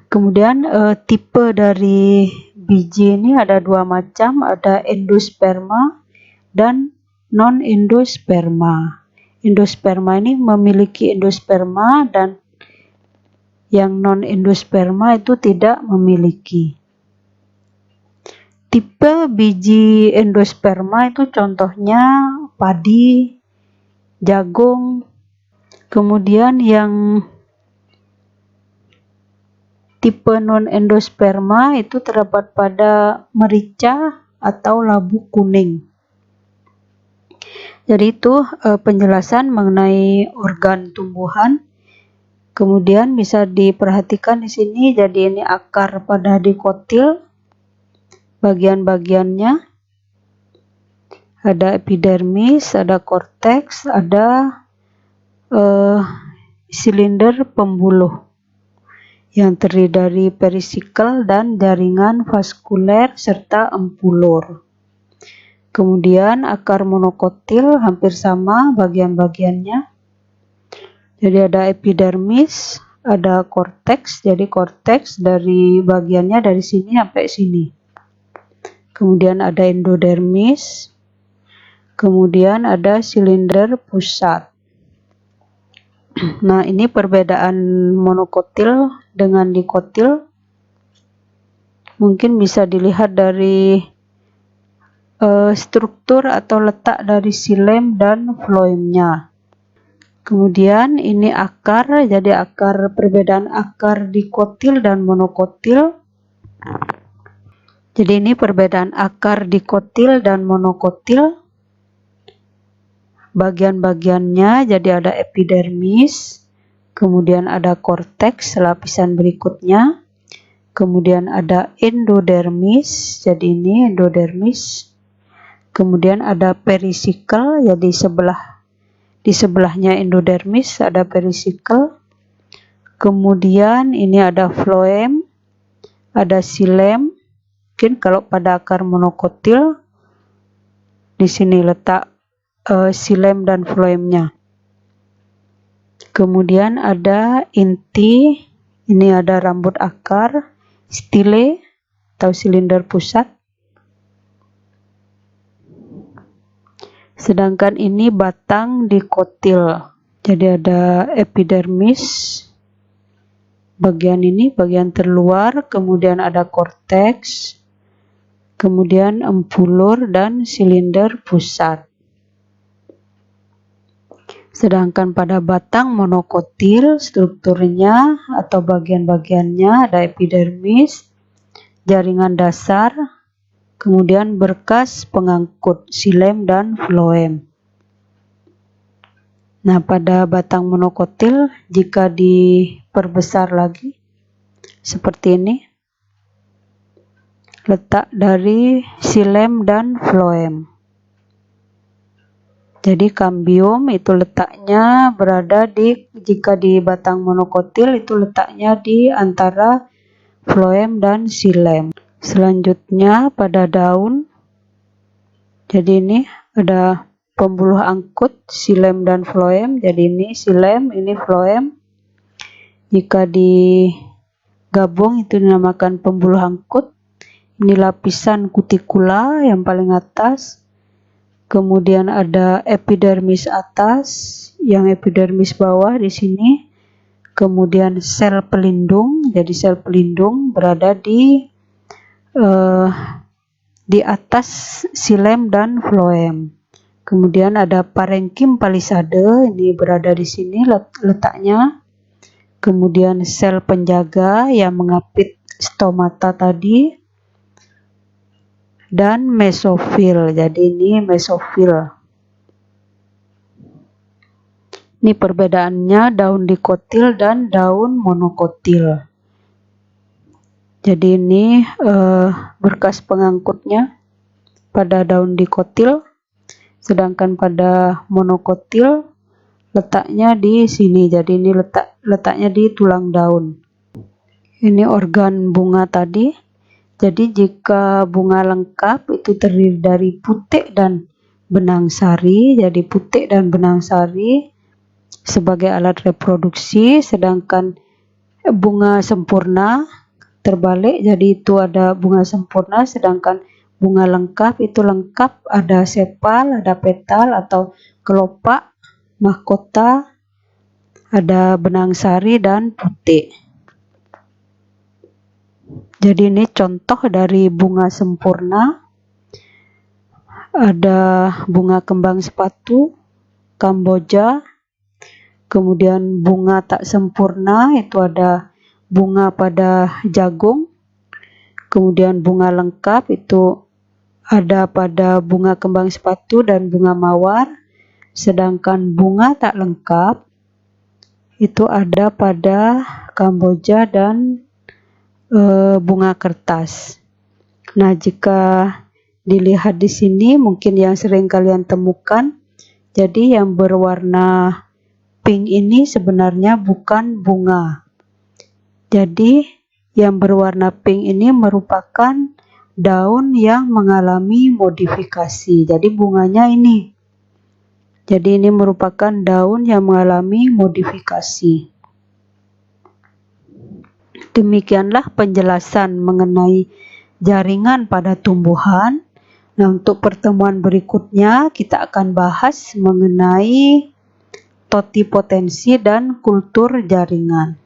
Kemudian tipe dari biji ini ada dua macam, ada endosperma dan non-endosperma. Endosperma ini memiliki endosperma dan yang non-endosperma itu tidak memiliki. Tipe biji endosperma itu contohnya padi, jagung. Kemudian yang tipe non-endosperma itu terdapat pada merica atau labu kuning. Jadi itu penjelasan mengenai organ tumbuhan. Kemudian bisa diperhatikan di sini, jadi ini akar pada dikotil. Bagian-bagiannya ada epidermis, ada korteks, ada silinder pembuluh yang terdiri dari perisikel dan jaringan vaskuler serta empulur. Kemudian akar monokotil hampir sama bagian-bagiannya. Jadi ada epidermis, ada korteks, jadi korteks dari bagiannya dari sini sampai sini. Kemudian ada endodermis, kemudian ada silinder pusat. Nah, ini perbedaan monokotil dengan dikotil. Mungkin bisa dilihat dari struktur atau letak dari xilem dan floemnya. Kemudian ini akar, jadi perbedaan akar dikotil dan monokotil. Jadi ini perbedaan akar dikotil dan monokotil. Bagian-bagiannya jadi ada epidermis, kemudian ada korteks lapisan berikutnya, kemudian ada endodermis, jadi ini endodermis, kemudian ada perisikel, jadi di sebelahnya endodermis ada perisikel, kemudian ini ada floem, ada xilem. Mungkin kalau pada akar monokotil Di sini letak xilem dan floemnya. Kemudian ada inti, ini ada rambut akar, stile atau silinder pusat. Sedangkan ini batang dikotil. Jadi ada epidermis, bagian ini, bagian terluar, kemudian ada korteks, kemudian empulur dan silinder pusat. Sedangkan pada batang monokotil, strukturnya atau bagian-bagiannya ada epidermis, jaringan dasar, kemudian berkas pengangkut xilem dan floem. Nah, pada batang monokotil jika diperbesar lagi seperti ini, letak dari xilem dan floem. Jadi kambium itu letaknya berada jika di batang monokotil itu letaknya di antara floem dan xilem. Selanjutnya pada daun, jadi ini ada pembuluh angkut xilem dan floem. Jadi ini xilem, ini floem. Jika digabung itu dinamakan pembuluh angkut. Ini lapisan kutikula yang paling atas. Kemudian ada epidermis atas, yang epidermis bawah di sini. Kemudian sel pelindung. Jadi sel pelindung berada di atas xilem dan floem. Kemudian ada parenkim palisade, ini berada di sini letaknya. Kemudian sel penjaga yang mengapit stomata tadi. Dan mesofil, jadi ini mesofil. Ini perbedaannya daun dikotil dan daun monokotil. Jadi ini berkas pengangkutnya pada daun dikotil. Sedangkan pada monokotil letaknya di sini. Jadi ini letaknya di tulang daun. Ini organ bunga tadi. Jadi jika bunga lengkap itu terdiri dari putik dan benang sari. Jadi putik dan benang sari sebagai alat reproduksi. Sedangkan bunga sempurna terbalik. Jadi itu ada bunga sempurna. Sedangkan bunga lengkap itu lengkap, ada sepal, ada petal atau kelopak, mahkota, ada benang sari dan putik. Jadi ini contoh dari bunga sempurna. Ada bunga kembang sepatu, Kamboja. Kemudian bunga tak sempurna itu ada bunga pada jagung. Kemudian bunga lengkap itu ada pada bunga kembang sepatu dan bunga mawar. Sedangkan bunga tak lengkap itu ada pada Kamboja dan bunga kertas. Nah, jika dilihat di sini mungkin yang sering kalian temukan, jadi yang berwarna pink ini sebenarnya bukan bunga. Jadi yang berwarna pink ini merupakan daun yang mengalami modifikasi. Jadi bunganya ini. Jadi ini merupakan daun yang mengalami modifikasi. Demikianlah penjelasan mengenai jaringan pada tumbuhan. Nah, untuk pertemuan berikutnya kita akan bahas mengenai totipotensi dan kultur jaringan.